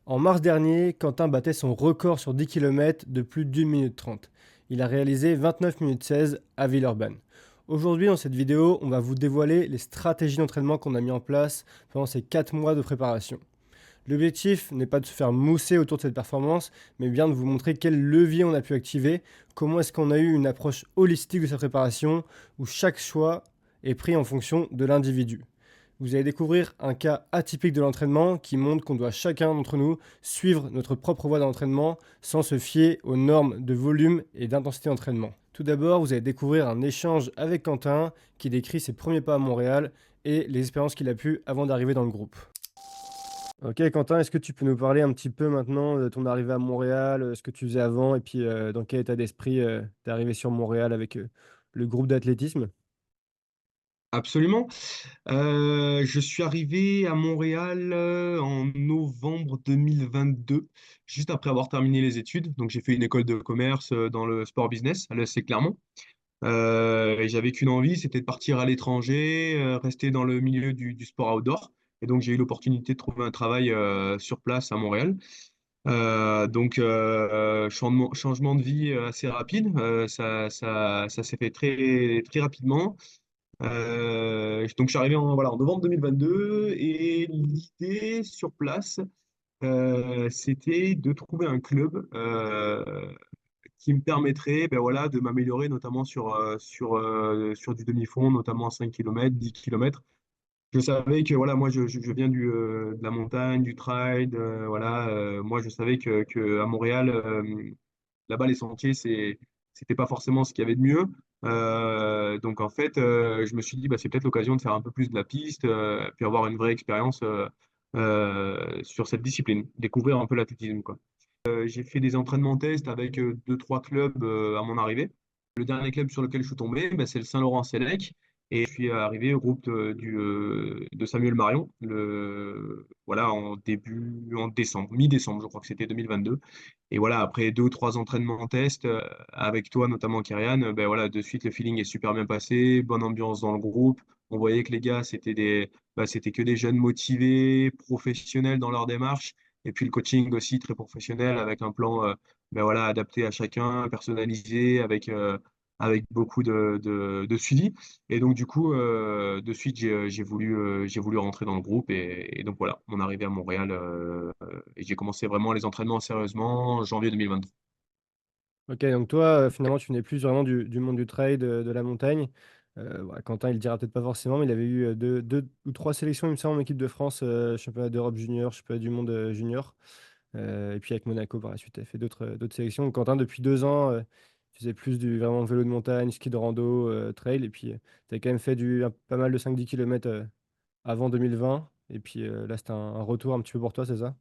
En mars dernier, Quentin battait son record sur 10 km de plus d'1 minute 30. Il a réalisé 29 minutes 16 à Villeurbanne. Aujourd'hui, dans cette vidéo, on va vous dévoiler les stratégies d'entraînement qu'on a mis en place pendant ces 4 mois de préparation. L'objectif n'est pas de se faire mousser autour de cette performance, mais bien de vous montrer quel levier on a pu activer, comment est-ce qu'on a eu une approche holistique de sa préparation, où chaque choix est pris en fonction de l'individu. Vous allez découvrir un cas atypique de l'entraînement qui montre qu'on doit chacun d'entre nous suivre notre propre voie d'entraînement sans se fier aux normes de volume et d'intensité d'entraînement. Tout d'abord, vous allez découvrir un échange avec Quentin qui décrit ses premiers pas à Montréal et les expériences qu'il a pu avant d'arriver dans le groupe. Ok Quentin, est-ce que tu peux nous parler un petit peu maintenant de ton arrivée à Montréal, ce que tu faisais avant et puis dans quel état d'esprit tu es arrivé sur Montréal avec le groupe d'athlétisme? Absolument. Je suis arrivé à Montréal en novembre 2022, juste après avoir terminé les études. Donc j'ai fait une école de commerce dans le sport business à l'ESC Clermont. Et j'avais qu'une envie, c'était de partir à l'étranger, rester dans le milieu du sport outdoor. Et donc j'ai eu l'opportunité de trouver un travail sur place à Montréal. Changement de vie assez rapide. Ça s'est fait très, très rapidement. Donc, je suis arrivé en novembre 2022 et l'idée sur place, c'était de trouver un club qui me permettrait de m'améliorer notamment sur du demi-fond, notamment 5 km, 10 km. Je savais que moi je viens de la montagne, du trail, moi je savais que à Montréal, là-bas, les sentiers, c'était pas forcément ce qu'il y avait de mieux. Donc, en fait, je me suis dit, bah, c'est peut-être l'occasion de faire un peu plus de la piste, puis avoir une vraie expérience sur cette discipline, découvrir un peu l'athlétisme, quoi. J'ai fait des entraînements tests avec deux, trois clubs à mon arrivée. Le dernier club sur lequel je suis tombé, bah, c'est le Saint-Laurent-Sénèque. Et je suis arrivé au groupe de Samuel Marion, en décembre, mi-décembre, je crois que c'était 2022. Et voilà, après deux ou trois entraînements en test, avec toi notamment, Kyrian, de suite le feeling est super bien passé, bonne ambiance dans le groupe. On voyait que les gars, c'était que des jeunes motivés, professionnels dans leur démarche. Et puis le coaching aussi très professionnel avec un plan adapté à chacun, personnalisé, avec beaucoup de suivi. Et donc du coup, de suite, j'ai voulu rentrer dans le groupe. Et donc voilà, mon arrivée à Montréal, et j'ai commencé vraiment les entraînements sérieusement en janvier 2023. Ok, donc toi, finalement, tu venais plus vraiment du monde du trail, de la montagne. Quentin, il le dira peut-être pas forcément, mais il avait eu deux ou trois sélections, il me semble, en équipe de France, championnat d'Europe junior, championnat du monde junior. Et puis avec Monaco par la suite, tu as fait d'autres sélections. Donc, Quentin, depuis 2 ans, tu faisais plus du vraiment vélo de montagne, ski de rando, trail. Et puis, tu as quand même fait pas mal de 5-10 km avant 2020. Et puis là, c'était un retour un petit peu pour toi, c'est ça?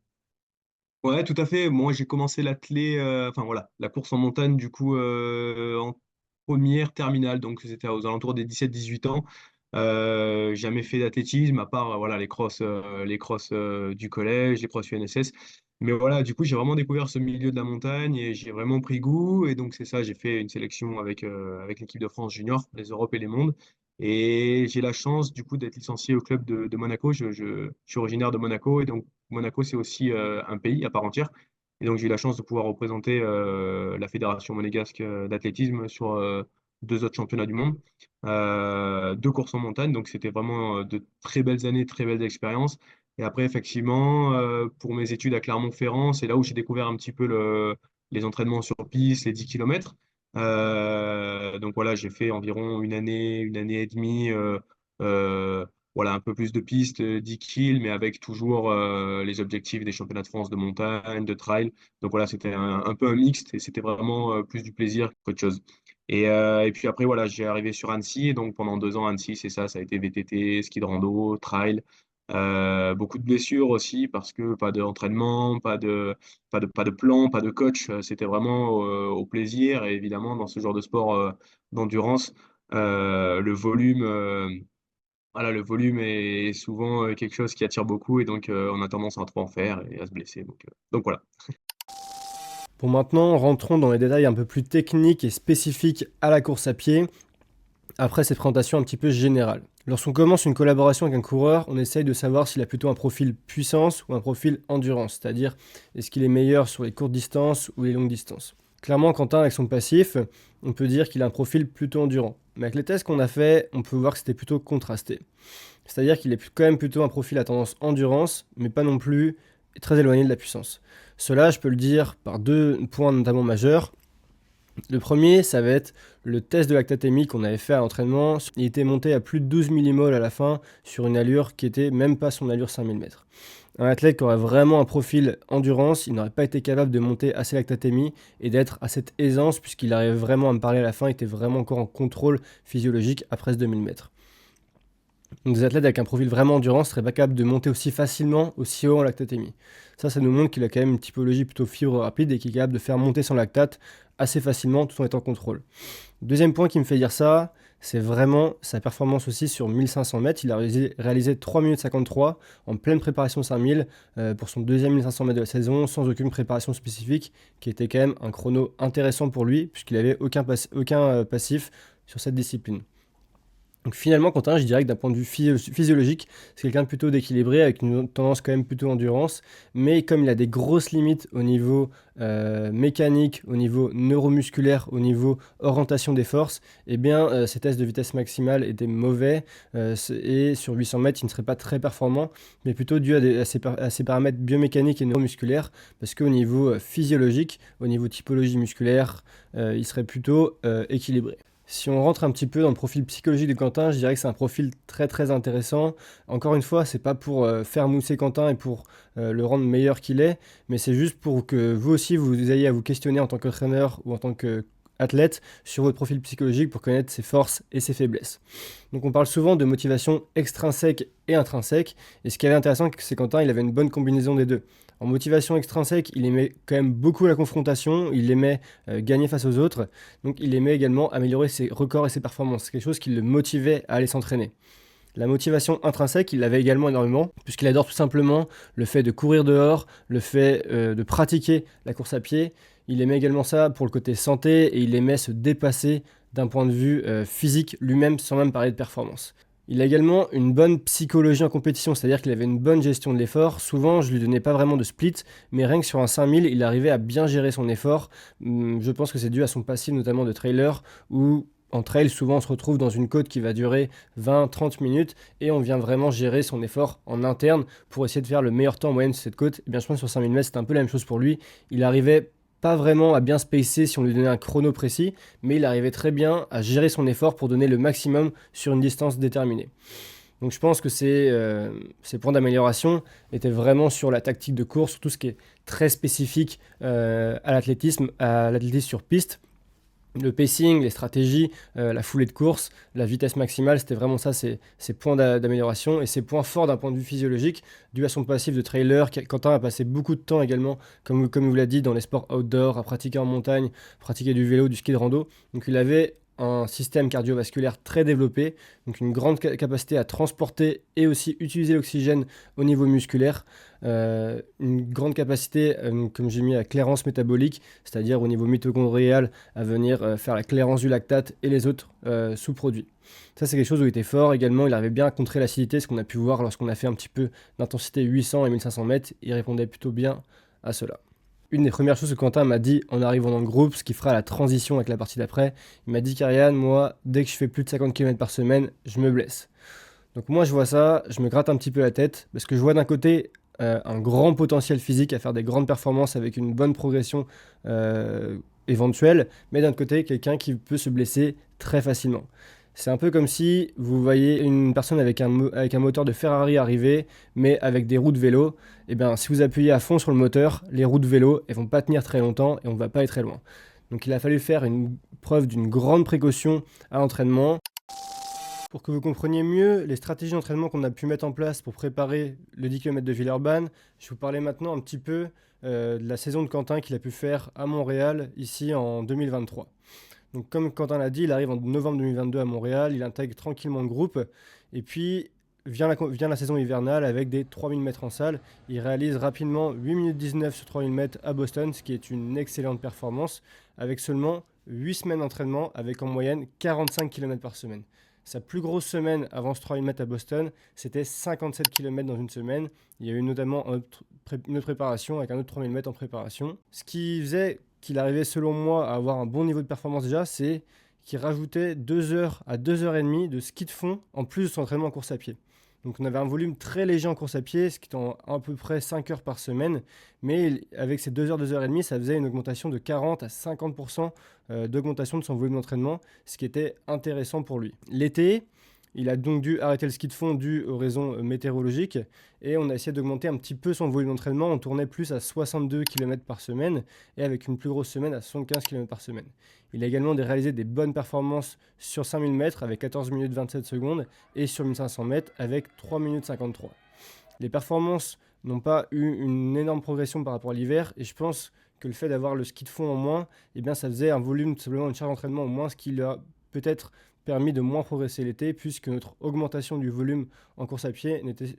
Ouais, tout à fait. Moi, j'ai commencé la course en montagne, du coup, en première terminale, donc c'était aux alentours des 17-18 ans. Jamais fait d'athlétisme, à part les crosses du collège, les crosses UNSS. Mais voilà, du coup, j'ai vraiment découvert ce milieu de la montagne et j'ai vraiment pris goût. Et donc, c'est ça, j'ai fait une sélection avec l'équipe de France junior, les Europes et les mondes. Et j'ai la chance, du coup, d'être licencié au club de Monaco. Je suis originaire de Monaco et donc Monaco, c'est aussi un pays à part entière. Et donc, j'ai eu la chance de pouvoir représenter la Fédération monégasque d'athlétisme sur deux autres championnats du monde, deux courses en montagne. Donc, c'était vraiment de très belles années, très belles expériences. Et après, effectivement, pour mes études à Clermont-Ferrand, c'est là où j'ai découvert un petit peu les entraînements sur piste, les 10 km. Donc voilà, j'ai fait environ une année et demie. Euh, un peu plus de pistes, 10 kills, mais avec toujours les objectifs des championnats de France de montagne, de trail. Donc voilà, c'était un peu un mixte et c'était vraiment plus du plaisir qu'autre chose. Et puis après, voilà, j'ai arrivé sur Annecy. Et donc pendant 2 ans, Annecy, c'est ça, ça a été VTT, ski de rando, trail. Beaucoup de blessures aussi parce que pas d'entraînement, pas de plan, pas de coach. C'était vraiment au plaisir. Et évidemment, dans ce genre de sport d'endurance, le volume. Le volume est souvent quelque chose qui attire beaucoup et donc on a tendance à trop en faire et à se blesser. Donc voilà. Pour maintenant, rentrons dans les détails un peu plus techniques et spécifiques à la course à pied, après cette présentation un petit peu générale. Lorsqu'on commence une collaboration avec un coureur, on essaye de savoir s'il a plutôt un profil puissance ou un profil endurance, c'est-à-dire est-ce qu'il est meilleur sur les courtes distances ou les longues distances. Clairement, Quentin, avec son passif, on peut dire qu'il a un profil plutôt endurant. Mais avec les tests qu'on a fait, on peut voir que c'était plutôt contrasté. C'est-à-dire qu'il est quand même plutôt un profil à tendance endurance, mais pas non plus très éloigné de la puissance. Cela, je peux le dire par deux points notamment majeurs. Le premier, ça va être le test de lactatémie qu'on avait fait à l'entraînement. Il était monté à plus de 12 millimoles à la fin sur une allure qui était même pas son allure 5000 mètres. Un athlète qui aurait vraiment un profil endurance, il n'aurait pas été capable de monter à ses lactatémies et d'être à cette aisance puisqu'il arrivait vraiment à me parler à la fin, il était vraiment encore en contrôle physiologique après ce 2000 mètres. Donc des athlètes avec un profil vraiment endurance seraient pas capables de monter aussi facilement, aussi haut en lactatémie. Ça nous montre qu'il a quand même une typologie plutôt fibre rapide et qu'il est capable de faire monter son lactate assez facilement tout en étant en contrôle. Deuxième point qui me fait dire ça, c'est vraiment sa performance aussi sur 1500 mètres. Il a réalisé 3 minutes 53 en pleine préparation 5000 pour son deuxième 1500 mètres de la saison, sans aucune préparation spécifique, qui était quand même un chrono intéressant pour lui, puisqu'il n'avait aucun passif sur cette discipline. Donc finalement, Quentin, je dirais que d'un point de vue physiologique, c'est quelqu'un de plutôt d'équilibré, avec une tendance quand même plutôt endurance, mais comme il a des grosses limites au niveau mécanique, au niveau neuromusculaire, au niveau orientation des forces, eh bien ses tests de vitesse maximale étaient mauvais, et sur 800 mètres, il ne serait pas très performant, mais plutôt dû à ses paramètres biomécaniques et neuromusculaires, parce qu'au niveau physiologique, au niveau typologie musculaire, il serait plutôt équilibré. Si on rentre un petit peu dans le profil psychologique de Quentin, je dirais que c'est un profil très très intéressant. Encore une fois, c'est pas pour faire mousser Quentin et pour le rendre meilleur qu'il est, mais c'est juste pour que vous aussi vous ayez à vous questionner en tant qu'entraîneur ou en tant qu'athlète sur votre profil psychologique pour connaître ses forces et ses faiblesses. Donc on parle souvent de motivation extrinsèque et intrinsèque, et ce qui est intéressant, c'est que Quentin, il avait une bonne combinaison des deux. En motivation extrinsèque, il aimait quand même beaucoup la confrontation, il aimait gagner face aux autres, donc il aimait également améliorer ses records et ses performances. C'est quelque chose qui le motivait à aller s'entraîner. La motivation intrinsèque, il l'avait également énormément, puisqu'il adore tout simplement le fait de courir dehors, le fait de pratiquer la course à pied. Il aimait également ça pour le côté santé et il aimait se dépasser d'un point de vue physique lui-même sans même parler de performance. Il a également une bonne psychologie en compétition, c'est-à-dire qu'il avait une bonne gestion de l'effort. Souvent, je lui donnais pas vraiment de split, mais rien que sur un 5000, il arrivait à bien gérer son effort. Je pense que c'est dû à son passif, notamment de trailer, où en trail, souvent, on se retrouve dans une côte qui va durer 20-30 minutes et on vient vraiment gérer son effort en interne pour essayer de faire le meilleur temps en moyenne sur cette côte. Et bien, je pense que sur 5000 mètres, c'est un peu la même chose pour lui. Il arrivait pas vraiment à bien spacer si on lui donnait un chrono précis, mais il arrivait très bien à gérer son effort pour donner le maximum sur une distance déterminée. Donc je pense que ces points d'amélioration étaient vraiment sur la tactique de course, sur tout ce qui est très spécifique à l'athlétisme sur piste. Le pacing, les stratégies, la foulée de course, la vitesse maximale, c'était vraiment ça, ces points d'amélioration et ces points forts d'un point de vue physiologique, dû à son passif de trailer. Quentin a passé beaucoup de temps également, comme il vous l'a dit, dans les sports outdoor, à pratiquer en montagne, pratiquer du vélo, du ski de rando. Donc il avait un système cardiovasculaire très développé, donc une grande capacité à transporter et aussi utiliser l'oxygène au niveau musculaire, une grande capacité, comme j'ai mis, à clairance métabolique, c'est-à-dire au niveau mitochondrial, à venir faire la clairance du lactate et les autres sous-produits. Ça, c'est quelque chose où il était fort. Également, il arrivait bien à contrer l'acidité, ce qu'on a pu voir lorsqu'on a fait un petit peu d'intensité 800 et 1500 mètres. Il répondait plutôt bien à cela. Une des premières choses que Quentin m'a dit en arrivant dans le groupe, ce qui fera la transition avec la partie d'après, il m'a dit qu'Ariane, moi, dès que je fais plus de 50 km par semaine, je me blesse. Donc moi, je vois ça, je me gratte un petit peu la tête, parce que je vois d'un côté un grand potentiel physique à faire des grandes performances avec une bonne progression éventuelle, mais d'un autre côté, quelqu'un qui peut se blesser très facilement. C'est un peu comme si vous voyez une personne avec un moteur de Ferrari arriver, mais avec des roues de vélo. Et bien, si vous appuyez à fond sur le moteur, les roues de vélo, elles vont pas tenir très longtemps et on va pas aller très loin. Donc il a fallu faire une preuve d'une grande précaution à l'entraînement. Pour que vous compreniez mieux les stratégies d'entraînement qu'on a pu mettre en place pour préparer le 10 km de Villeurbanne, je vais vous parler maintenant un petit peu de la saison de Quentin qu'il a pu faire à Montréal, ici en 2023. Donc comme Quentin l'a dit, il arrive en novembre 2022 à Montréal, il intègre tranquillement le groupe, et puis vient la saison hivernale avec des 3000 mètres en salle. Il réalise rapidement 8 minutes 19 sur 3000 mètres à Boston, ce qui est une excellente performance, avec seulement 8 semaines d'entraînement, avec en moyenne 45 km par semaine. Sa plus grosse semaine avant ce 3000 mètres à Boston, c'était 57 km dans une semaine. Il y a eu notamment une autre préparation avec un autre 3000 mètres en préparation. Ce qui faisait qu'il arrivait selon moi à avoir un bon niveau de performance déjà, c'est qu'il rajoutait 2 heures à 2h30 de ski de fond en plus de son entraînement en course à pied. Donc on avait un volume très léger en course à pied, ce qui est à peu près 5 heures par semaine. Mais avec ces 2 heures, 2h30, ça faisait une augmentation de 40 à 50% d'augmentation de son volume d'entraînement, ce qui était intéressant pour lui. L'été, il a donc dû arrêter le ski de fond dû aux raisons météorologiques et on a essayé d'augmenter un petit peu son volume d'entraînement. On tournait plus à 62 km par semaine et avec une plus grosse semaine à 75 km par semaine. Il a également réalisé des bonnes performances sur 5000 mètres avec 14 minutes 27 secondes et sur 1500 mètres avec 3 minutes 53. Les performances n'ont pas eu une énorme progression par rapport à l'hiver et je pense que le fait d'avoir le ski de fond en moins, eh bien ça faisait un volume, tout simplement une charge d'entraînement en moins, ce qui lui a peut-être permis de moins progresser l'été puisque notre augmentation du volume en course à pied n'était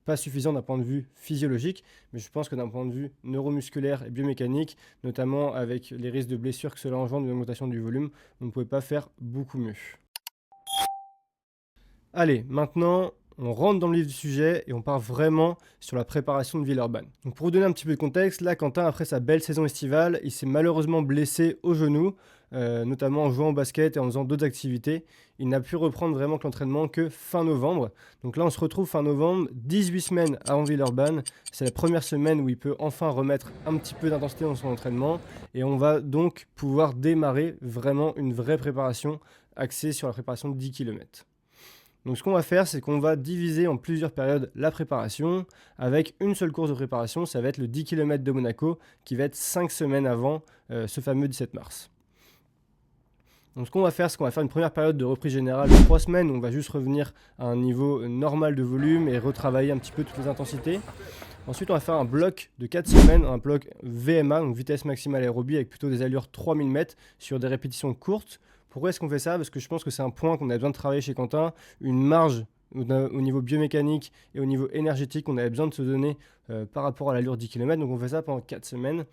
pas suffisant d'un point de vue physiologique, mais je pense que d'un point de vue neuromusculaire et biomécanique, notamment avec les risques de blessures que cela engendre d'une augmentation du volume, on ne pouvait pas faire beaucoup mieux. Allez, maintenant, on rentre dans le vif du sujet et on part vraiment sur la préparation de Villeurbanne. Donc pour vous donner un petit peu de contexte, là, Quentin, après sa belle saison estivale, il s'est malheureusement blessé au genou, notamment en jouant au basket et en faisant d'autres activités. Il n'a pu reprendre vraiment que l'entraînement que fin novembre. Donc là, on se retrouve fin novembre, 18 semaines avant Villeurbanne. C'est la première semaine où il peut enfin remettre un petit peu d'intensité dans son entraînement. Et on va donc pouvoir démarrer vraiment une vraie préparation axée sur la préparation de 10 km. Donc ce qu'on va faire, c'est qu'on va diviser en plusieurs périodes la préparation avec une seule course de préparation, ça va être le 10 km de Monaco qui va être 5 semaines avant ce fameux 17 mars. Donc ce qu'on va faire, c'est qu'on va faire une première période de reprise générale de 3 semaines où on va juste revenir à un niveau normal de volume et retravailler un petit peu toutes les intensités. Ensuite, on va faire un bloc de 4 semaines, un bloc VMA, donc vitesse maximale aérobie, avec plutôt des allures 3000 mètres sur des répétitions courtes. Pourquoi est-ce qu'on fait ça? Parce que je pense que c'est un point qu'on a besoin de travailler chez Quentin, une marge au niveau biomécanique et au niveau énergétique qu'on avait besoin de se donner par rapport à l'allure 10 km. Donc on fait ça pendant 4 semaines.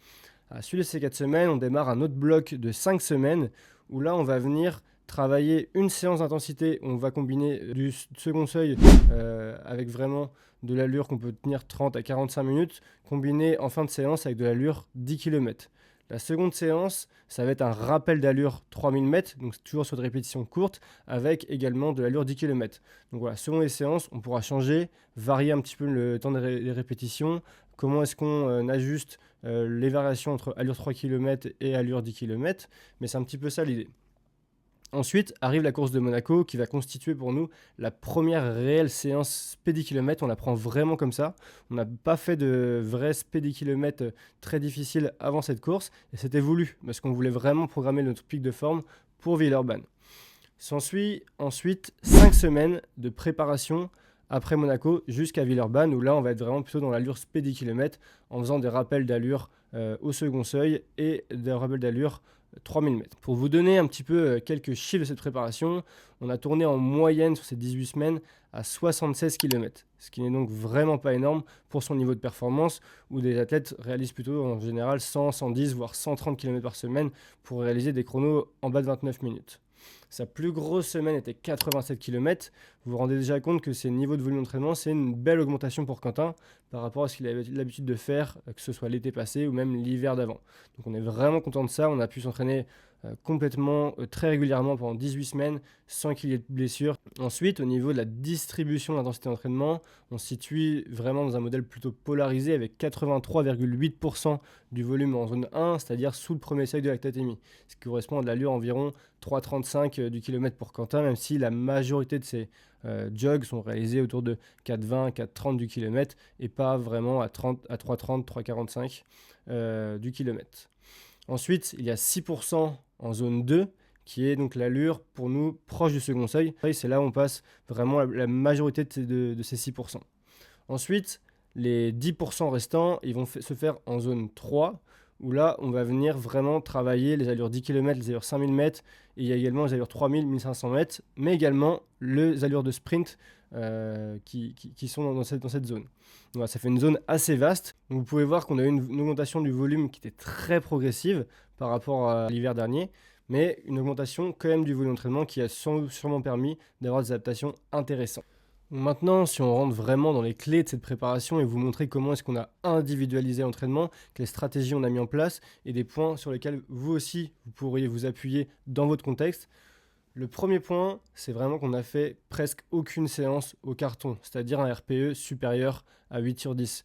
À la suite de ces 4 semaines, on démarre un autre bloc de 5 semaines où là, on va venir travailler une séance d'intensité. On va combiner du second seuil avec vraiment de l'allure qu'on peut tenir 30 à 45 minutes, combiné en fin de séance avec de l'allure 10 km. La seconde séance, ça va être un rappel d'allure 3000 mètres, donc toujours sur des répétitions courtes, avec également de l'allure 10 km. Donc voilà, selon les séances, on pourra changer, varier un petit peu le temps des répétitions, comment est-ce qu'on ajuste les variations entre allure 3 km et allure 10 km, mais c'est un petit peu ça l'idée. Ensuite arrive la course de Monaco qui va constituer pour nous la première réelle séance pédikilomètre. On la prend vraiment comme ça. On n'a pas fait de vrai pédikilomètre très difficile avant cette course et c'était voulu parce qu'on voulait vraiment programmer notre pic de forme pour Villeurbanne. S'ensuit ensuite 5 semaines de préparation après Monaco jusqu'à Villeurbanne où là on va être vraiment plutôt dans l'allure pédikilomètre en faisant des rappels d'allure au second seuil et des rappels d'allure 3000 mètres. Pour vous donner un petit peu quelques chiffres de cette préparation, on a tourné en moyenne sur ces 18 semaines à 76 km, ce qui n'est donc vraiment pas énorme pour son niveau de performance où des athlètes réalisent plutôt en général 100, 110 voire 130 km par semaine pour réaliser des chronos en bas de 29 minutes. Sa plus grosse semaine était 87 km. Vous vous rendez déjà compte que ces niveaux de volume d'entraînement, c'est une belle augmentation pour Quentin par rapport à ce qu'il avait l'habitude de faire, que ce soit l'été passé ou même l'hiver d'avant. Donc on est vraiment content de ça. On a pu s'entraîner complètement, très régulièrement pendant 18 semaines sans qu'il y ait de blessures. Ensuite, au niveau de la distribution de l'intensité d'entraînement, on se situe vraiment dans un modèle plutôt polarisé avec 83,8% du volume en zone 1, c'est-à-dire sous le premier seuil de lactatémie, ce qui correspond à de l'allure environ 3,35 du kilomètre pour Quentin, même si la majorité de ses jogs sont réalisés autour de 4,20, 4,30 du kilomètre et pas vraiment à 3,30, 3,45 du kilomètre. Ensuite, il y a 6% en zone 2, qui est donc l'allure pour nous proche du second seuil. C'est là où on passe vraiment la majorité de ces 6%. Ensuite, les 10% restants, ils vont se faire en zone 3, où là, on va venir vraiment travailler les allures 10 km, les allures 5000 mètres, et il y a également les allures 3000, 1500 mètres, mais également les allures de sprint qui sont dans cette zone. Voilà, ça fait une zone assez vaste. Donc vous pouvez voir qu'on a eu une augmentation du volume qui était très progressive par rapport à l'hiver dernier, mais une augmentation quand même du volume d'entraînement qui a sûrement permis d'avoir des adaptations intéressantes. Maintenant, si on rentre vraiment dans les clés de cette préparation et vous montrer comment est-ce qu'on a individualisé l'entraînement, quelles stratégies on a mis en place et des points sur lesquels vous aussi, vous pourriez vous appuyer dans votre contexte. Le premier point, c'est vraiment qu'on a fait presque aucune séance au carton, c'est-à-dire un RPE supérieur à 8 sur 10.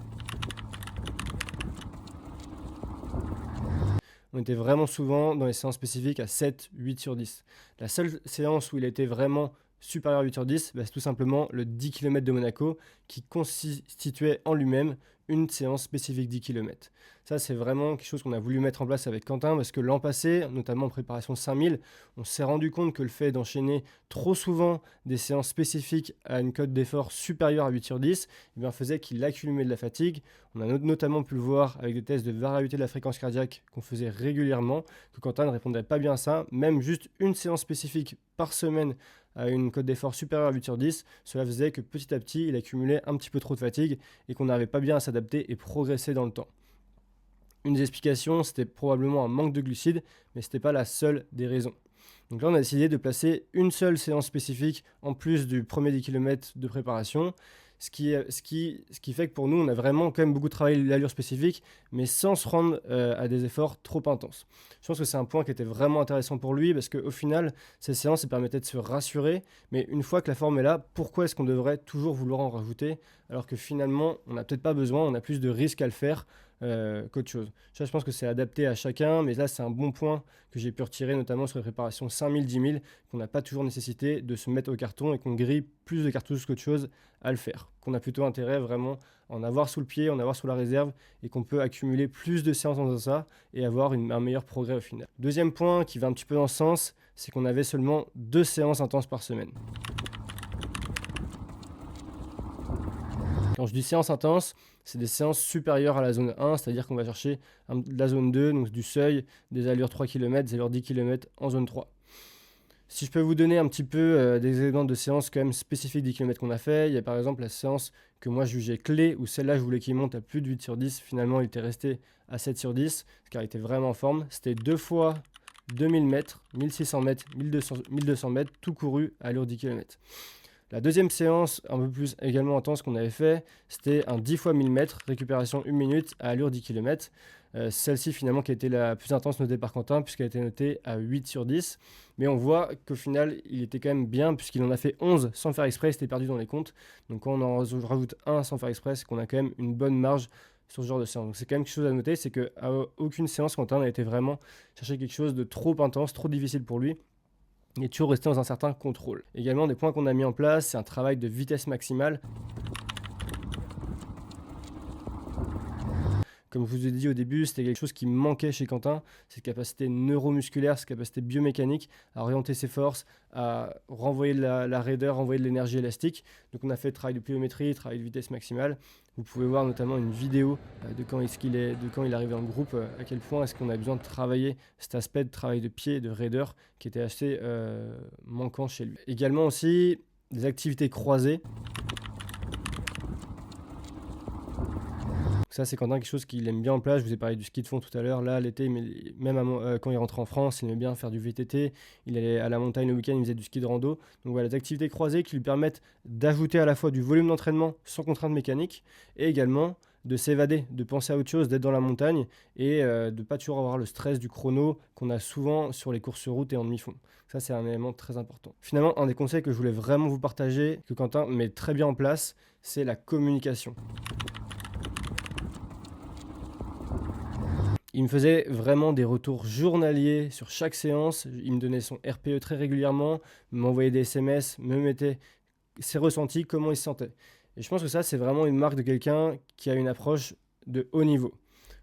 On était vraiment souvent dans les séances spécifiques à 7, 8 sur 10. La seule séance où il était vraiment supérieur à 8 sur 10, c'est tout simplement le 10 km de Monaco qui constituait en lui-même une séance spécifique 10 km. Ça, c'est vraiment quelque chose qu'on a voulu mettre en place avec Quentin parce que l'an passé, notamment en préparation 5000, on s'est rendu compte que le fait d'enchaîner trop souvent des séances spécifiques à une cote d'effort supérieure à 8 sur 10 faisait qu'il accumulait de la fatigue. On a notamment pu le voir avec des tests de variabilité de la fréquence cardiaque qu'on faisait régulièrement, que Quentin ne répondait pas bien à ça. Même juste une séance spécifique par semaine à une cote d'effort supérieure à 8 sur 10, cela faisait que petit à petit, il accumulait un petit peu trop de fatigue et qu'on n'arrivait pas bien à s'adapter et progresser dans le temps. Une des explications, c'était probablement un manque de glucides, mais ce n'était pas la seule des raisons. Donc là, on a décidé de placer une seule séance spécifique en plus du premier 10 km de préparation, ce qui fait que pour nous, on a vraiment quand même beaucoup travaillé l'allure spécifique, mais sans se rendre à des efforts trop intenses. Je pense que c'est un point qui était vraiment intéressant pour lui, parce qu'au final, ces séances, ça permettaient de se rassurer, mais une fois que la forme est là, pourquoi est-ce qu'on devrait toujours vouloir en rajouter, alors que finalement, on n'a peut-être pas besoin, on a plus de risques à le faire qu'autre chose. Ça, je pense que c'est adapté à chacun, mais là, c'est un bon point que j'ai pu retirer, notamment sur les préparations 5000, 10 000, qu'on n'a pas toujours nécessité de se mettre au carton et qu'on grille plus de cartouches qu'autre chose à le faire. Qu'on a plutôt intérêt vraiment à en avoir sous le pied, en avoir sous la réserve et qu'on peut accumuler plus de séances en faisant ça et avoir un meilleur progrès au final. Deuxième point qui va un petit peu dans ce sens, c'est qu'on avait seulement 2 séances intenses par semaine. Quand je dis séance intense, c'est des séances supérieures à la zone 1, c'est-à-dire qu'on va chercher la zone 2, donc du seuil, des allures 3 km, des allures 10 km en zone 3. Si je peux vous donner un petit peu des exemples de séances quand même spécifiques 10 km qu'on a fait, il y a par exemple la séance que moi je jugeais clé, où celle-là je voulais qu'il monte à plus de 8 sur 10, finalement il était resté à 7 sur 10, car il était vraiment en forme. C'était 2 fois 2000 mètres, 1600 mètres, 1200 mètres, tout couru à allure 10 km. La deuxième séance, un peu plus également intense qu'on avait fait, c'était un 10 fois 1000 mètres, récupération 1 minute à allure 10 km. Celle-ci finalement qui a été la plus intense notée par Quentin puisqu'elle a été notée à 8 sur 10. Mais on voit qu'au final, il était quand même bien puisqu'il en a fait 11 sans faire exprès, c'était perdu dans les comptes. Donc quand on en rajoute 1 sans faire exprès, c'est qu'on a quand même une bonne marge sur ce genre de séance. Donc c'est quand même quelque chose à noter, c'est qu'à aucune séance, Quentin n'a été vraiment chercher quelque chose de trop intense, trop difficile pour lui. Il est toujours resté dans un certain contrôle. Également, des points qu'on a mis en place, c'est un travail de vitesse maximale. Comme je vous ai dit au début, c'était quelque chose qui manquait chez Quentin, cette capacité neuromusculaire, cette capacité biomécanique à orienter ses forces, à renvoyer la raideur, renvoyer de l'énergie élastique. Donc on a fait travail de pliométrie, travail de vitesse maximale. Vous pouvez voir notamment une vidéo de quand il est arrivé en groupe, à quel point est-ce qu'on a besoin de travailler cet aspect de travail de pied, de raideur, qui était assez manquant chez lui. Également aussi des activités croisées. Ça, c'est Quentin, quelque chose qu'il aime bien en place. Je vous ai parlé du ski de fond tout à l'heure. Là, l'été, même quand il rentrait en France, il aimait bien faire du VTT. Il allait à la montagne le week-end, il faisait du ski de rando. Donc voilà, des activités croisées qui lui permettent d'ajouter à la fois du volume d'entraînement sans contrainte mécanique et également de s'évader, de penser à autre chose, d'être dans la montagne et de ne pas toujours avoir le stress du chrono qu'on a souvent sur les courses sur route et en demi-fond. Ça, c'est un élément très important. Finalement, un des conseils que je voulais vraiment vous partager, que Quentin met très bien en place, c'est la communication. Il me faisait vraiment des retours journaliers sur chaque séance. Il me donnait son RPE très régulièrement, m'envoyait des SMS, me mettait ses ressentis, comment il se sentait. Et je pense que ça, c'est vraiment une marque de quelqu'un qui a une approche de haut niveau.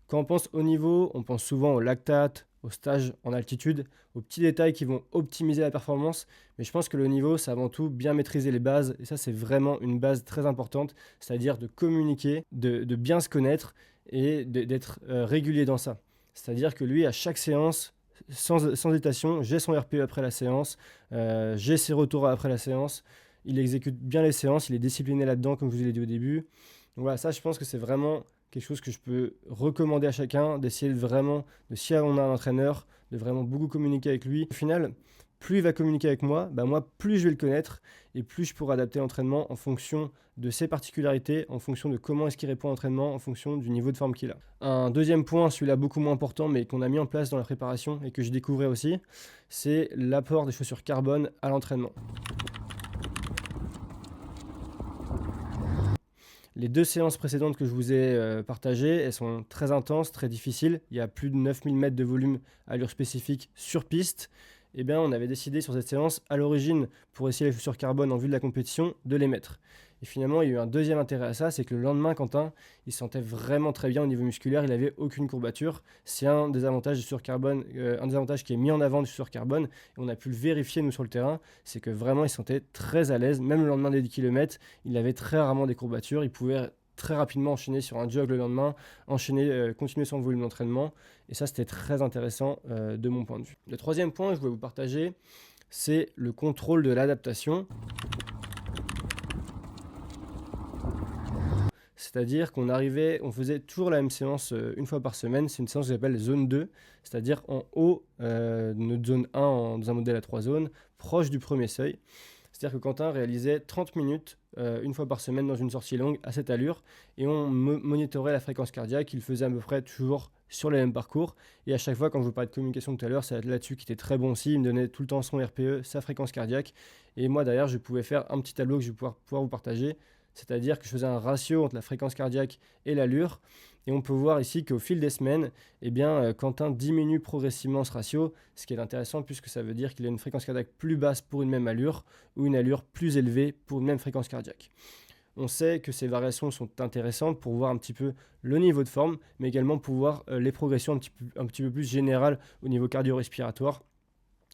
Quand on pense haut niveau, on pense souvent au lactate, au stage en altitude, aux petits détails qui vont optimiser la performance. Mais je pense que le haut niveau, c'est avant tout bien maîtriser les bases. Et ça, c'est vraiment une base très importante, c'est-à-dire de communiquer, de bien se connaître et d'être régulier dans ça. C'est-à-dire que lui, à chaque séance, sans hésitation, j'ai son RPE après la séance, j'ai ses retours après la séance, il exécute bien les séances, il est discipliné là-dedans, comme je vous l'ai dit au début. Donc voilà, ça, je pense que c'est vraiment quelque chose que je peux recommander à chacun, d'essayer de vraiment, de si on a un entraîneur, de vraiment beaucoup communiquer avec lui. Au final, plus il va communiquer avec moi, bah moi, plus je vais le connaître et plus je pourrai adapter l'entraînement en fonction de ses particularités, en fonction de comment est-ce qu'il répond à l'entraînement, en fonction du niveau de forme qu'il a. Un deuxième point, celui-là beaucoup moins important, mais qu'on a mis en place dans la préparation et que je découvrais aussi, c'est l'apport des chaussures carbone à l'entraînement. Les deux séances précédentes que je vous ai partagées, elles sont très intenses, très difficiles. Il y a plus de 9000 mètres de volume allure spécifique sur piste. Eh bien, on avait décidé sur cette séance, à l'origine, pour essayer les chaussures carbone en vue de la compétition, de les mettre. Et finalement, il y a eu un deuxième intérêt à ça, c'est que le lendemain, Quentin, il se sentait vraiment très bien au niveau musculaire, il n'avait aucune courbature. C'est un des avantages du sur carbone, un des avantages qui est mis en avant du sur carbone, et on a pu le vérifier nous sur le terrain, c'est que vraiment il se sentait très à l'aise, même le lendemain des 10 km, il avait très rarement des courbatures, il pouvait très rapidement enchaîner sur un jog le lendemain, continuer son volume d'entraînement, et ça c'était très intéressant de mon point de vue. Le troisième point que je voulais vous partager, c'est le contrôle de l'adaptation. C'est-à-dire on faisait toujours la même séance une fois par semaine. C'est une séance que j'appelle zone 2, c'est-à-dire en haut de notre zone 1 dans un modèle à 3 zones, proche du premier seuil. C'est-à-dire que Quentin réalisait 30 minutes une fois par semaine dans une sortie longue à cette allure et on monitorait la fréquence cardiaque. Il faisait à peu près toujours sur les mêmes parcours. Et à chaque fois, quand je vous parlais de communication tout à l'heure, c'est là-dessus qui était très bon aussi. Il me donnait tout le temps son RPE, sa fréquence cardiaque. Et moi, derrière, je pouvais faire un petit tableau que je vais pouvoir vous partager. C'est-à-dire que je faisais un ratio entre la fréquence cardiaque et l'allure. Et on peut voir ici qu'au fil des semaines, eh bien, Quentin diminue progressivement ce ratio, ce qui est intéressant puisque ça veut dire qu'il a une fréquence cardiaque plus basse pour une même allure ou une allure plus élevée pour une même fréquence cardiaque. On sait que ces variations sont intéressantes pour voir un petit peu le niveau de forme, mais également pour voir les progressions un petit peu plus générales au niveau cardio-respiratoire,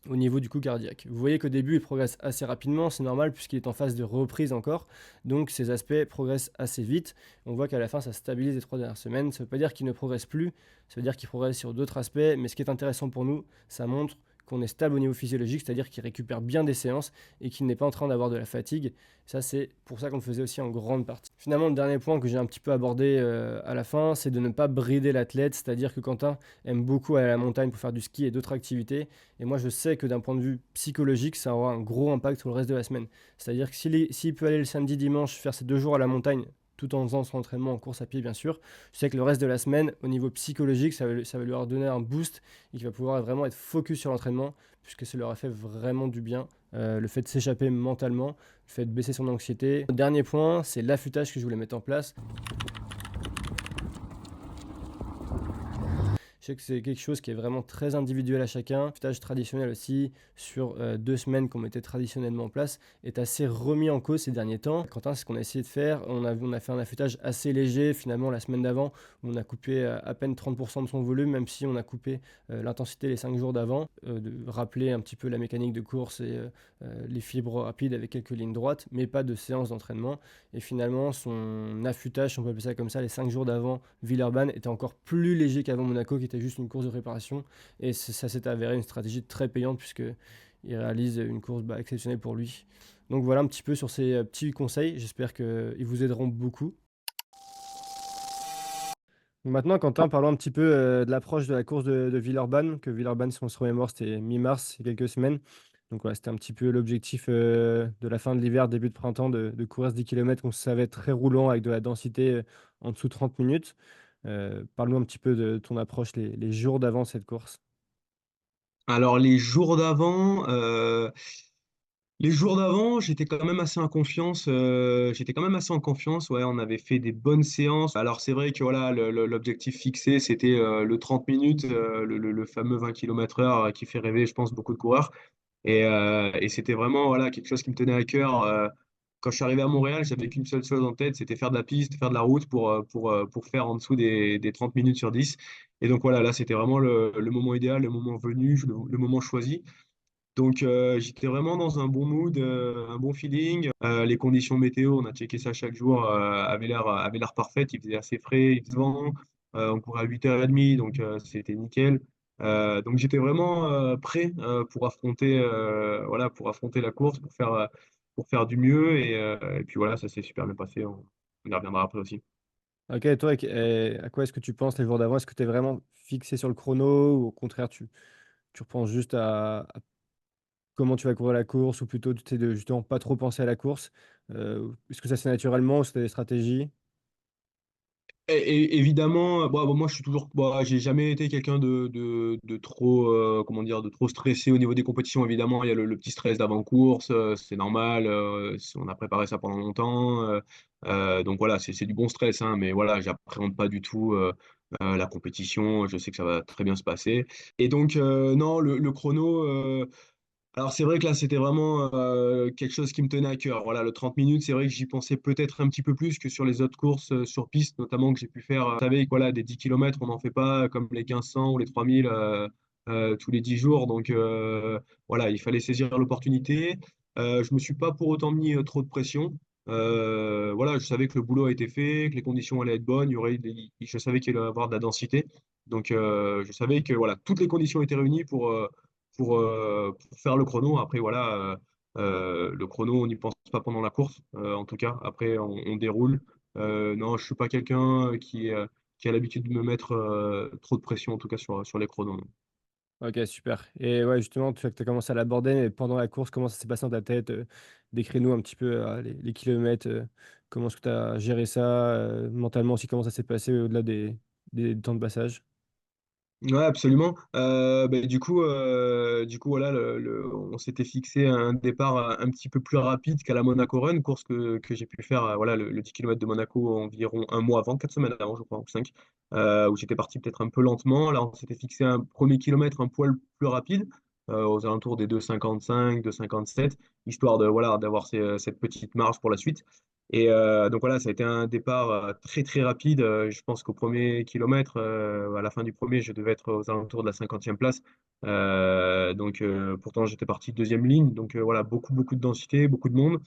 au niveau du coup cardiaque. Vous voyez qu'au début, il progresse assez rapidement, c'est normal puisqu'il est en phase de reprise encore, donc ces aspects progressent assez vite. On voit qu'à la fin, ça stabilise les 3 dernières semaines. Ça ne veut pas dire qu'il ne progresse plus, ça veut dire qu'il progresse sur d'autres aspects, mais ce qui est intéressant pour nous, ça montre qu'on est stable au niveau physiologique, c'est-à-dire qu'il récupère bien des séances et qu'il n'est pas en train d'avoir de la fatigue. Ça, c'est pour ça qu'on le faisait aussi en grande partie. Finalement, le dernier point que j'ai un petit peu abordé à la fin, c'est de ne pas brider l'athlète, c'est-à-dire que Quentin aime beaucoup aller à la montagne pour faire du ski et d'autres activités. Et moi, je sais que d'un point de vue psychologique, ça aura un gros impact sur le reste de la semaine. C'est-à-dire que s'il peut aller le samedi, dimanche, faire ces 2 jours à la montagne, tout en faisant son entraînement en course à pied, bien sûr, je sais que le reste de la semaine, au niveau psychologique, ça va lui donner un boost et qu'il va pouvoir vraiment être focus sur l'entraînement, puisque ça leur a fait vraiment du bien. Le fait de s'échapper mentalement, le fait de baisser son anxiété. Le dernier point, c'est l'affûtage que je voulais mettre en place. Je sais que c'est quelque chose qui est vraiment très individuel à chacun. L'affûtage traditionnel aussi, sur 2 semaines qu'on mettait traditionnellement en place, est assez remis en cause ces derniers temps. Quentin, c'est ce qu'on a essayé de faire. On a fait un affûtage assez léger finalement la semaine d'avant. On a coupé à peine 30% de son volume, même si on a coupé l'intensité les 5 jours d'avant. De rappeler un petit peu la mécanique de course et les fibres rapides avec quelques lignes droites, mais pas de séance d'entraînement. Et finalement, son affûtage, si on peut appeler ça comme ça, les 5 jours d'avant Villeurbanne était encore plus léger qu'avant Monaco, qui était juste une course de préparation. Et ça s'est avéré une stratégie très payante puisqu'il réalise une course exceptionnelle pour lui. Donc voilà un petit peu sur ces petits conseils. J'espère qu'ils vous aideront beaucoup. Donc maintenant, Quentin, parlons un petit peu de l'approche de la course de Villeurbanne. Que Villeurbanne, si on se remémore, c'était mi-mars, il y a quelques semaines. Donc voilà, c'était un petit peu l'objectif de la fin de l'hiver, début de printemps, de courir ce 10 km qu'on savait très roulant avec de la densité en dessous de 30 minutes. Parle-nous un petit peu de ton approche les jours d'avant cette course. Alors les jours d'avant, j'étais quand même assez en confiance. J'étais quand même assez en confiance. Ouais, on avait fait des bonnes séances. Alors c'est vrai que voilà, l'objectif fixé, c'était le 30 minutes, le fameux 20 km/h qui fait rêver, je pense, beaucoup de coureurs. Et c'était vraiment voilà, quelque chose qui me tenait à cœur. Quand je suis arrivé à Montréal, j'avais qu'une seule chose en tête, c'était faire de la piste, faire de la route pour faire en dessous des 30 minutes sur 10. Et donc voilà, là, c'était vraiment le moment idéal, le moment venu, le moment choisi. Donc j'étais vraiment dans un bon mood, un bon feeling. Les conditions météo, on a checké ça chaque jour, avaient l'air parfaites. Il faisait assez frais, il faisait vent. On courait à 8h30, donc c'était nickel. Donc j'étais vraiment prêt pour affronter la course, pour faire du mieux. Et puis voilà, ça s'est super bien passé. On y reviendra après aussi. Ok, et toi, à quoi est-ce que tu penses les jours d'avant? Est-ce que tu es vraiment fixé sur le chrono ou au contraire, tu repenses juste à comment tu vas courir la course ou plutôt tu sais de justement pas trop penser à la course? Est-ce que ça c'est naturellement ou c'est des stratégies? Évidemment, bon, moi je suis toujours, bon, j'ai jamais été quelqu'un de trop, comment dire, de trop stressé au niveau des compétitions. Évidemment, il y a le petit stress d'avant-course, c'est normal. On a préparé ça pendant longtemps, donc voilà, c'est du bon stress, hein, mais voilà, j'appréhende pas du tout la compétition. Je sais que ça va très bien se passer. Et donc non, le chrono. Alors c'est vrai que là, c'était vraiment quelque chose qui me tenait à cœur. Voilà, le 30 minutes, c'est vrai que j'y pensais peut-être un petit peu plus que sur les autres courses sur piste, notamment que j'ai pu faire. Vous savez, que, voilà, des 10 kilomètres, on n'en fait pas comme les 1500 ou les 3000 tous les 10 jours. Donc voilà, il fallait saisir l'opportunité. Je me suis pas pour autant mis trop de pression. Voilà, je savais que le boulot a été fait, que les conditions allaient être bonnes. Je savais qu'il allait y avoir de la densité. Donc je savais que voilà, toutes les conditions étaient réunies pour faire le chrono. Après, voilà, le chrono, on n'y pense pas pendant la course, en tout cas. Après, on déroule. Non, je suis pas quelqu'un qui a l'habitude de me mettre trop de pression, en tout cas sur les chronos. Ok, super. Et ouais, justement, tu as commencé à l'aborder, mais pendant la course, comment ça s'est passé dans ta tête? Décris-nous un petit peu les kilomètres, comment est-ce que tu as géré ça, mentalement aussi, comment ça s'est passé au-delà des temps de passage? Ouais, absolument. Du coup, voilà, on s'était fixé un départ un petit peu plus rapide qu'à la Monaco Run, course que j'ai pu faire, voilà, le 10 km de Monaco environ un mois avant, 4 semaines avant, je crois, ou 5, où j'étais parti peut-être un peu lentement. Là, on s'était fixé un premier kilomètre un poil plus rapide, aux alentours des 2,55, 2,57, histoire de, voilà, d'avoir cette petite marge pour la suite. Et donc voilà, ça a été un départ très très rapide. Je pense qu'au premier kilomètre, à la fin du premier, je devais être aux alentours de la 50e place. Donc pourtant, j'étais parti deuxième ligne. Donc voilà, beaucoup beaucoup de densité, beaucoup de monde.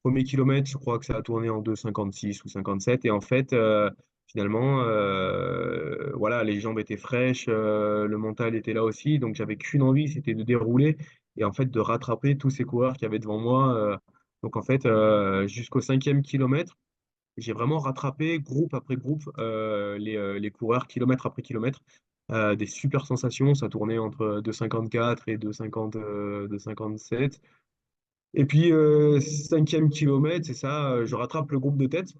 Premier kilomètre, je crois que ça a tourné en 2,56 ou 57. Et en fait, finalement, voilà, les jambes étaient fraîches, le mental était là aussi. Donc j'avais qu'une envie, c'était de dérouler et en fait de rattraper tous ces coureurs qui avaient devant moi. Donc en fait, jusqu'au 5e kilomètre, j'ai vraiment rattrapé groupe après groupe les coureurs kilomètre après kilomètre. Des super sensations, ça tournait entre 2,54 et 2,57. Et puis, 5e kilomètre, c'est ça, je rattrape le groupe de tête.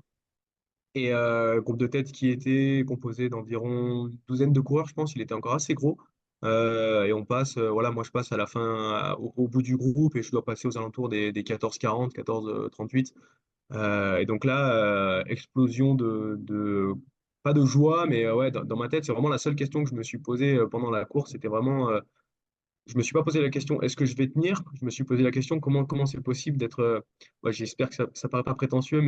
Et groupe de tête qui était composé d'environ une douzaine de coureurs, je pense, il était encore assez gros. Et on passe, voilà, moi je passe à la fin, au bout du groupe et je dois passer aux alentours des 14,40, 14,38. Et donc là, explosion pas de joie, mais ouais, dans ma tête, c'est vraiment la seule question que je me suis posée pendant la course. C'était vraiment je me suis pas posé la question, est-ce que je vais tenir? Je me suis posé la question, comment c'est possible d'être. Ouais, j'espère que ça paraît pas prétentieux,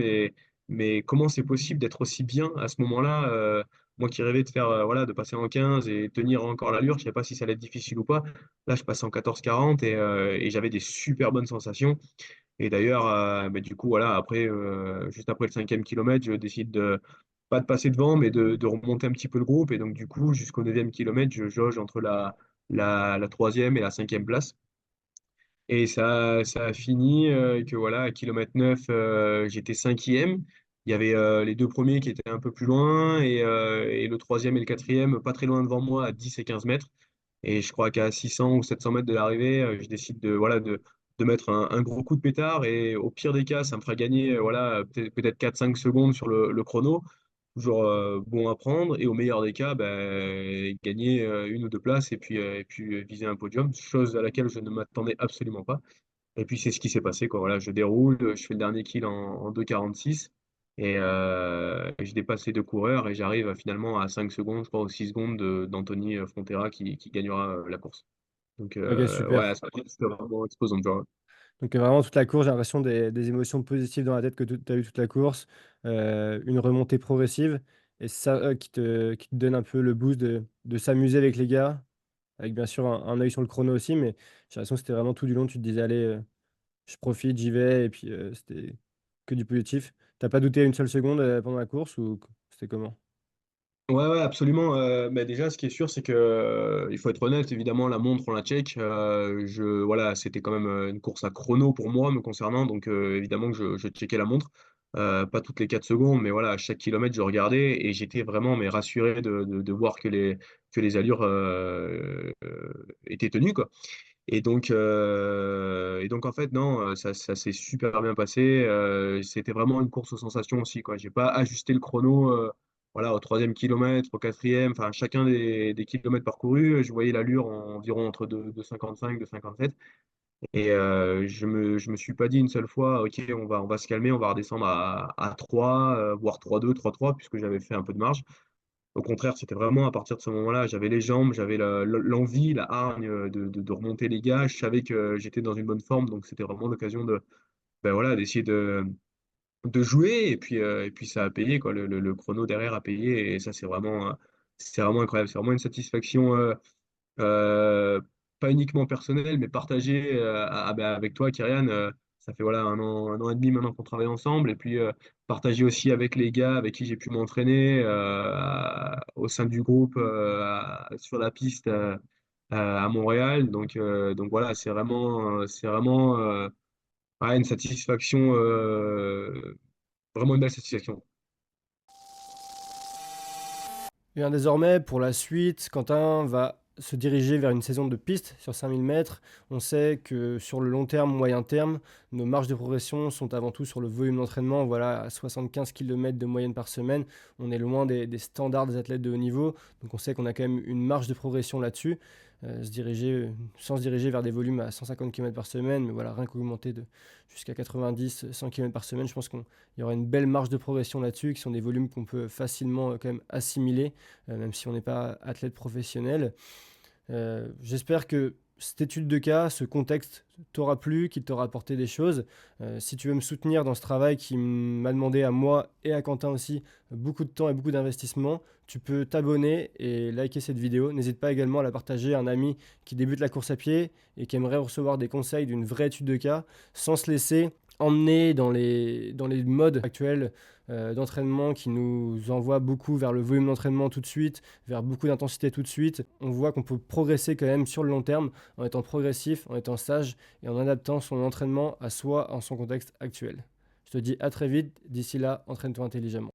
mais comment c'est possible d'être aussi bien à ce moment-là? Moi qui rêvais de faire, voilà, de passer en 15 et tenir encore l'allure, je sais pas si ça allait être difficile ou pas. Là, je passe en 14,40 et j'avais des super bonnes sensations. Et d'ailleurs, du coup, voilà, après, juste après le 5e kilomètre, je décide pas de passer devant, mais de remonter un petit peu le groupe. Et donc, du coup, jusqu'au 9e kilomètre, je jauge entre la 3e et la 5e place. Et ça a fini que voilà, à kilomètre 9, j'étais 5e. Il y avait les deux premiers qui étaient un peu plus loin et le troisième et le quatrième pas très loin devant moi à 10 et 15 mètres. Et je crois qu'à 600 ou 700 mètres de l'arrivée, je décide voilà, de mettre un gros coup de pétard. Et au pire des cas, ça me fera gagner voilà, peut-être 4-5 secondes sur le chrono. Toujours bon à prendre. Et au meilleur des cas, gagner une ou deux places et puis viser un podium, chose à laquelle je ne m'attendais absolument pas. Et puis c'est ce qui s'est passé, quoi. Voilà, je déroule, je fais le dernier kill en 2,46 et je dépasse les deux coureurs et j'arrive finalement à 5 secondes, je crois, ou 6 secondes d'Anthony Frontera qui gagnera la course. Donc Ok, ouais, super. c'était vraiment exposant, genre. Donc vraiment toute la course, j'ai l'impression des émotions positives dans la tête que tu as eu toute la course, une remontée progressive, et ça qui te donne un peu le boost de s'amuser avec les gars, avec bien sûr un œil sur le chrono aussi, mais j'ai l'impression que c'était vraiment tout du long, tu te disais, allez, je profite, j'y vais, et puis c'était que du positif. T'as pas douté une seule seconde pendant la course, ou c'était comment? Ouais, ouais, absolument. Déjà, ce qui est sûr, c'est que il faut être honnête. Évidemment, la montre, on la check. Voilà, c'était quand même une course à chrono pour moi, me concernant. Donc, évidemment que je checkais la montre. pas toutes les 4 secondes, mais voilà, à chaque kilomètre, je regardais et j'étais vraiment mais rassuré de voir que les allures étaient tenues, quoi. Et donc en fait, non, ça s'est super bien passé. C'était vraiment une course aux sensations aussi, quoi. J'ai pas ajusté le chrono, voilà, au troisième kilomètre, au quatrième, enfin, chacun des kilomètres parcourus, je voyais l'allure environ entre 2,55, 2,57. Et je me suis pas dit une seule fois, OK, on va se calmer, on va redescendre à 3, voire 3,2, 3,3, puisque j'avais fait un peu de marge. Au contraire, c'était vraiment à partir de ce moment-là, j'avais les jambes, j'avais l'envie, la hargne de remonter les gars. Je savais que j'étais dans une bonne forme, donc c'était vraiment l'occasion ben voilà, d'essayer de jouer. Et puis ça a payé, quoi. Le chrono derrière a payé, et ça, c'est vraiment incroyable. C'est vraiment une satisfaction. Euh, Pas uniquement personnel, mais partagé bah, avec toi, Kyrian. Ça fait voilà un an et demi maintenant qu'on travaille ensemble, et puis partagé aussi avec les gars avec qui j'ai pu m'entraîner au sein du groupe sur la piste à Montréal. Donc voilà, c'est vraiment ouais, une satisfaction, vraiment une belle satisfaction. Et bien désormais, pour la suite, Quentin va se diriger vers une saison de piste sur 5000 mètres. On sait que sur le long terme, moyen terme, nos marges de progression sont avant tout sur le volume d'entraînement. Voilà, à 75 km de moyenne par semaine, on est loin des standards des athlètes de haut niveau. Donc on sait qu'on a quand même une marge de progression là-dessus. Sans se diriger vers des volumes à 150 km par semaine, mais voilà, rien qu'augmenter jusqu'à 90, 100 km par semaine, je pense qu'il y aura une belle marge de progression là-dessus, qui sont des volumes qu'on peut facilement quand même assimiler, même si on n'est pas athlète professionnel. J'espère que cette étude de cas, ce contexte t'aura plu, qu'il t'aura apporté des choses. Si tu veux me soutenir dans ce travail qui m'a demandé à moi et à Quentin aussi beaucoup de temps et beaucoup d'investissement, tu peux t'abonner et liker cette vidéo. N'hésite pas également à la partager à un ami qui débute la course à pied et qui aimerait recevoir des conseils d'une vraie étude de cas sans se laisser emmener dans les modes actuels d'entraînement qui nous envoient beaucoup vers le volume d'entraînement tout de suite, vers beaucoup d'intensité tout de suite. On voit qu'on peut progresser quand même sur le long terme en étant progressif, en étant sage et en adaptant son entraînement à soi en son contexte actuel. Je te dis à très vite, d'ici là, entraîne-toi intelligemment.